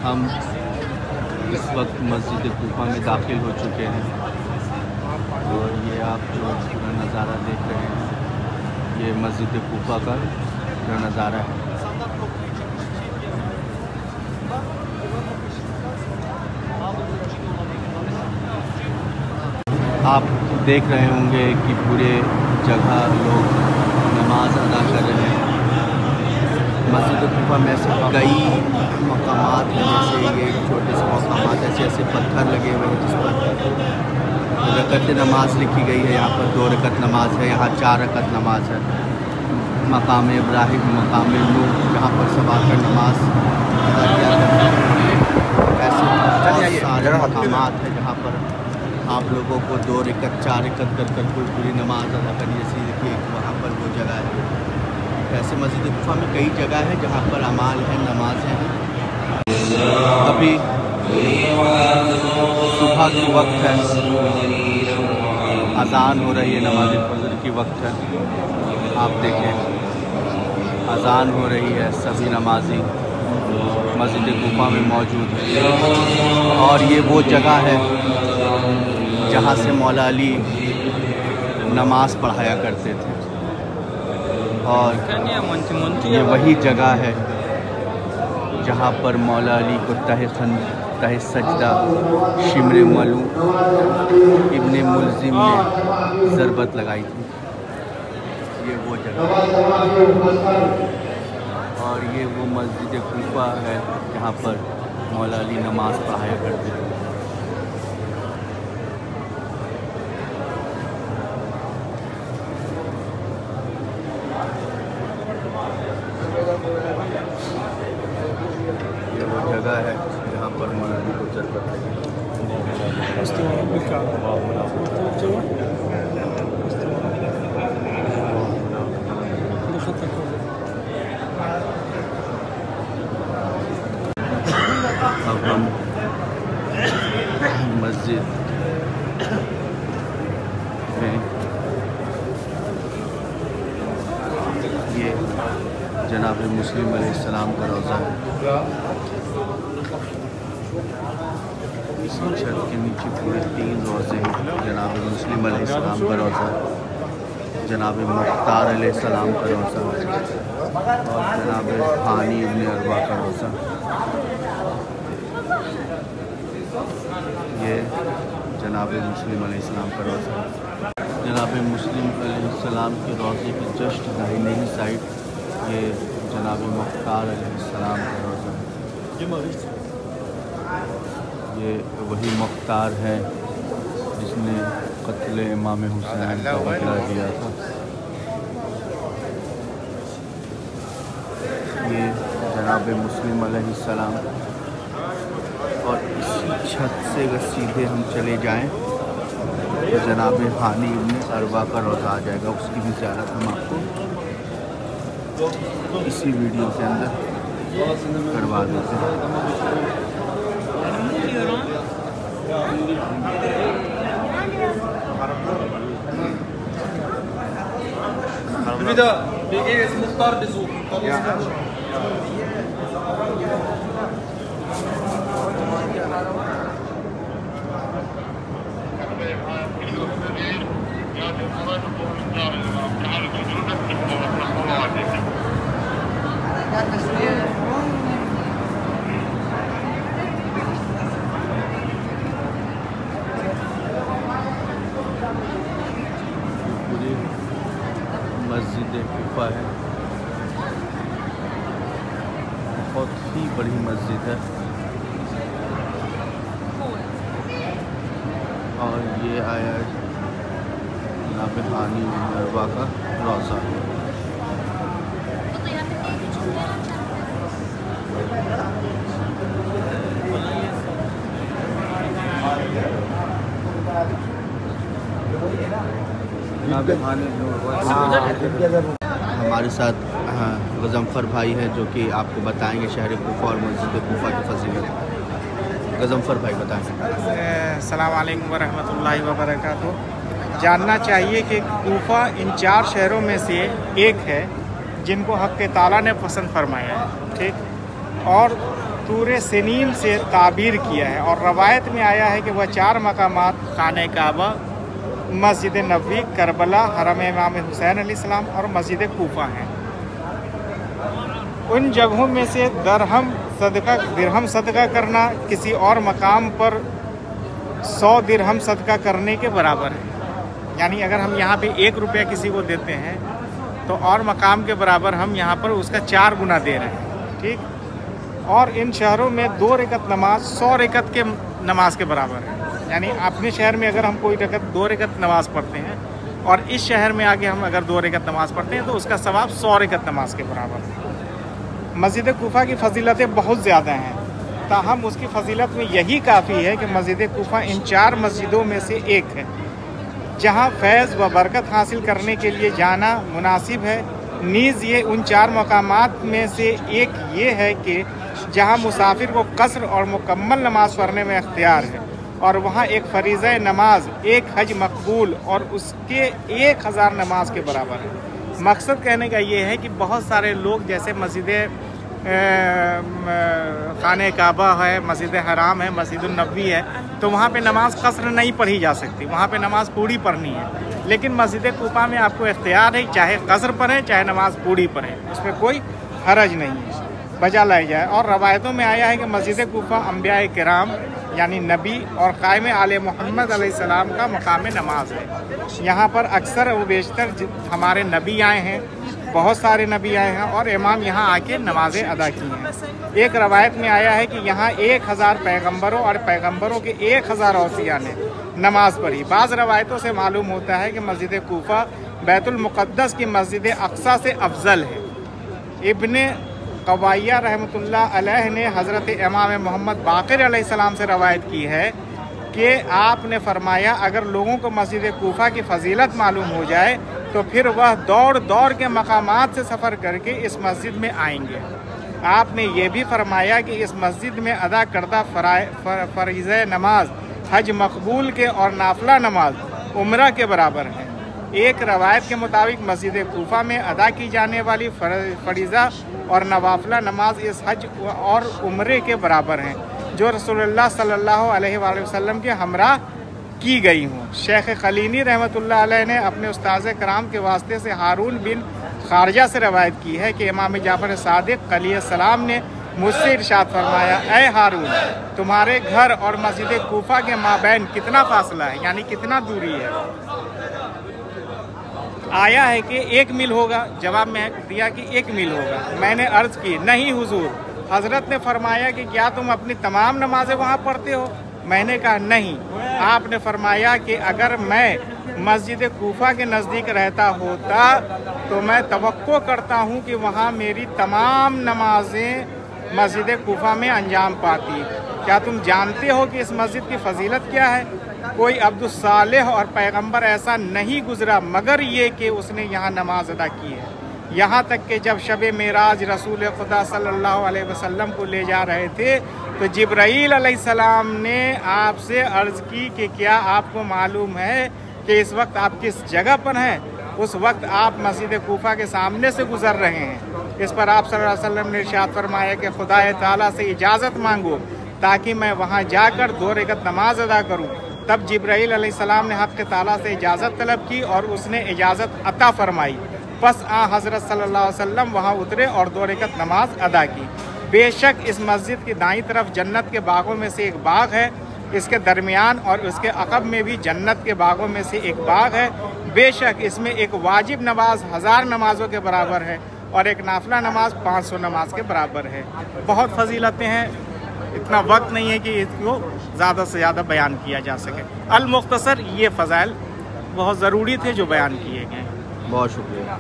हम इस वक्त मस्जिद कूफा में दाखिल हो चुके हैं और ये आप जो पूरा नज़ारा देख रहे हैं ये मस्जिद कूफा का पूरा नज़ारा है। आप देख रहे होंगे कि पूरे जगह लोग नमाज अदा कर रहे हैं। मस्जिद कूफा में ऐसे कई मकामात हैं, जैसे ये छोटे से मकामात ऐसे पत्थर लगे हुए हैं जिस पर रकत नमाज लिखी गई है। यहाँ पर 2 रकत नमाज है, यहाँ 4 रकत नमाज है। मकाम इब्राहिम, मकाम नूह, जहाँ पर सब आकर नमाज अदा किया करते हैं। ऐसे सारे मकामात हैं जहाँ पर आप लोगों को 2 रकत 4 रकत कर पूरी नमाज अदा करनी। जैसे देखिए वहाँ पर वो जगह है। ऐसे मस्जिद कूफा में कई जगह है जहाँ पर अमाल है, नमाजें हैं। अभी सुबह की वक्त है, अज़ान हो रही है, नमाज फजर की वक्त है। आप देखें अज़ान हो रही है, सभी नमाजी मस्जिद कूफा में मौजूद है। और ये वो जगह है जहाँ से मौला अली नमाज पढ़ाया करते थे और ये वही जगह है जहाँ पर मौला अली को तहे सजदा शिमर मलू इब्ने मुल्जिम ने ज़रबत लगाई थी। ये वो जगह और ये वो मस्जिद कूफा है जहाँ पर मौला अली नमाज पढ़ाया करते थे। ये वो जगह है जहाँ पर मौला अली को ज़रबत लगी। अब हम मस्जिद में ये जनाब मुस्लिम अलैहिस्सलाम का रोज़ा है। इसी छत के नीचे पूरे 3 रोज़े हैं। जनाब मुस्लिम अलैहिस्सलाम का रोज़ा, जनाब मुख्तार अलैहिस्सलाम का रोज़ा और जनाब हानी इब्ने अरवा का रोज़ा। ये जनाब मुस्लिम अलैहिस्सलाम का रोज़ा। जनाब मुस्लिम अलैहिस्सलाम के रोज़े की जस्ट दाहिने ही साइड ये जनाब मुख्तार अलैहिस्सलाम का रोज़ा है। ये वही मुख्तार है जिसने कत्ल इमाम हुसैन का बदला लिया था। ये जनाब मुस्लिम अलैहिस्सलाम और इसी छत से अगर सीधे हम चले जाएं तो जनाब हानी इब्ने अरवा का रोज़ा आ जाएगा। उसकी भी ज़ियारत हम आपको इसी वीडियो के अंदर करवा देते हैं। मस्जिद कूफा है, बहुत ही बड़ी मस्जिद है और ये आया जनाब हानी इब्ने अरवा का रोज़ा। हमारे साथ गज़नफ़र भाई हैं जो कि आपको बताएंगे शहर कूफा और मस्जिद कूफा की फजीलत। गज़नफ़र भाई बताएं। अस्सलाम वालेकुम वरहमतुल्लाहि वबरकातुहू। जानना चाहिए कि कूफा इन 4 शहरों में से एक है जिनको हक़ ताला ने पसंद फरमाया है, ठीक। और तूरे सिनीन से ताबीर किया है। और रवायत में आया है कि वह 4 मकामात खाने काबा, मस्जिद नबवी, करबला, हरम इमाम हुसैन अलैहिस्सलाम और मस्जिद कूफा हैं। उन जगहों में से दिरहम सदका करना किसी और मकाम पर 100 दिरहम सदका करने के बराबर है। यानी अगर हम यहाँ पे 1 रुपया किसी को देते हैं तो और मकाम के बराबर हम यहाँ पर उसका 4 गुना दे रहे हैं। ठीक। और इन शहरों में 2 रकत नमाज 100 रकत के नमाज के बराबर है। यानी अपने शहर में अगर हम कोई 2 रकत नमाज पढ़ते हैं और इस शहर में आके हम अगर 2 रकत नमाज पढ़ते हैं तो उसका सवाब 100 रकत नमाज के बराबर है। मस्जिद कूफा की फजीलतें बहुत ज़्यादा हैं, ताहम उसकी फजीलत में यही काफ़ी है कि मस्जिद कूफा इन 4 मस्जिदों में से एक है जहाँ फैज़ व बरकत हासिल करने के लिए जाना मुनासिब है। नीज़ ये उन 4 मकामात में से एक ये है कि जहाँ मुसाफिर को कसर और मुकम्मल नमाज पढ़ने में इख्तियार है और वहाँ एक फ़रीज़ा नमाज, एक हज मकबूल और उसके 1000 नमाज के बराबर है। मकसद कहने का ये है कि बहुत सारे लोग जैसे मस्जिद खाने काबा है, मस्जिद हराम है, मस्जिद नबवी है, तो वहाँ पे नमाज कसर नहीं पढ़ी जा सकती, वहाँ पे नमाज पूरी पढ़नी है। लेकिन मस्जिद कूफा में आपको इख्तियार है, चाहे कसर पढ़ें चाहे नमाज पूरी पढ़ें, उसमें कोई हरज नहीं है, बजा लाई जाए। और रवायतों में आया है कि मस्जिद कूफा अम्बिया किराम यानी नबी और कायम आले मोहम्मद अलैहिस्सलाम का मकाम नमाज है। यहाँ पर अक्सर व बेशतर हमारे नबी आए हैं, बहुत सारे नबी आए हैं और इमाम यहाँ आके नमाज़ें अदा की हैं। एक रवायत में आया है कि यहाँ 1000 पैगम्बरों और पैगम्बरों के 1000 औसिया ने नमाज पढ़ी। बाज़ रवायतों से मालूम होता है कि मस्जिद कूफा बैतुल मुक़द्दस की मस्जिद अक़सा से अफजल है। इब्ने कवाइया रहमतुल्लाह अलैह ने हज़रत इमाम मोहम्मद बाक़िर अलैहिस्सलाम से रवायत की है कि आपने फरमाया, अगर लोगों को मस्जिद कूफा की फ़जीलत मालूम हो जाए तो फिर वह दौड़ दौड़ के मकामात से सफ़र करके इस मस्जिद में आएंगे। आपने ये भी फरमाया कि इस मस्जिद में अदा करदा फ़रीज़ा नमाज हज मकबूल के और नाफिला नमाज उम्रा के बराबर है। एक रवायत के मुताबिक मस्जिद कूफा में अदा की जाने वाली फ़रीज़ा और नवाफिला नमाज इस हज और उम्रे के बराबर हैं जो रसूलुल्लाह सल्लल्लाहु अलैहि वसल्लम के हमरा की गई हूँ। शेख खलीनी रहमतुल्लाह अलैह ने अपने उस्ताज़ कराम के वास्ते से हारून बिन खारजा से रवायत की है कि इमाम जाफ़र सादिक़ अलैहिस्सलाम ने मुझसे इरशाद फरमाया, ए हारून, तुम्हारे घर और मस्जिद कूफा के माबैन कितना फासला है, यानी कितना दूरी है। आया है कि 1 मील होगा। जवाब में दिया कि 1 मील होगा। मैंने अर्ज़ की, नहीं हुजूर। हज़रत ने फरमाया कि क्या तुम अपनी तमाम नमाजें वहाँ पढ़ते हो? मैंने कहा नहीं। आपने फरमाया कि अगर मैं मस्जिद कूफा के नज़दीक रहता होता तो मैं तवक्को करता हूँ कि वहाँ मेरी तमाम नमाजें मस्जिद कूफा में अंजाम पाती। क्या तुम जानते हो कि इस मस्जिद की फ़जीलत क्या है? कोई अब्दुस सालेह और पैगंबर ऐसा नहीं गुजरा मगर ये कि उसने यहाँ नमाज अदा की है। यहाँ तक कि जब शब मेराज रसूल खुदा सल्लल्लाहु अलैहि वसल्लम को ले जा रहे थे तो जिब्राईल अलैहिस्सलाम ने आपसे अर्ज़ की कि क्या आपको मालूम है कि इस वक्त आप किस जगह पर हैं? उस वक्त आप मस्जिद कूफा के सामने से गुज़र रहे हैं। इस पर आप सल्लल्लाहु अलैहि वसल्लम ने इरशाद फरमाया कि खुदा ताला से इजाज़त मांगो ताकि मैं वहाँ जाकर 2 रकत नमाज अदा करूँ। तब जिब्राईल अलैहिस्सलाम ने हक़ ताला से इजाज़त तलब की और उसने इजाज़त अता फरमाई। बस हज़रत सल्लल्लाहु अलैहि वसल्लम वहाँ उतरे और 2 रकत नमाज अदा की। बेशक इस मस्जिद की दाईं तरफ जन्नत के बागों में से एक बाग है, इसके दरमियान और उसके अक़ब में भी जन्नत के बागों में से एक बाग है। बेशक इसमें एक वाजिब नमाज 1000 नमाज़ों के बराबर है और एक नाफिला नमाज 500 नमाज के बराबर है। बहुत फजीलतें हैं, इतना वक्त नहीं है कि इसको ज़्यादा से ज़्यादा बयान किया जा सके। अल मुख्तसर ये फ़ज़ाइल बहुत ज़रूरी थे जो बयान किए गए। बहुत शुक्रिया।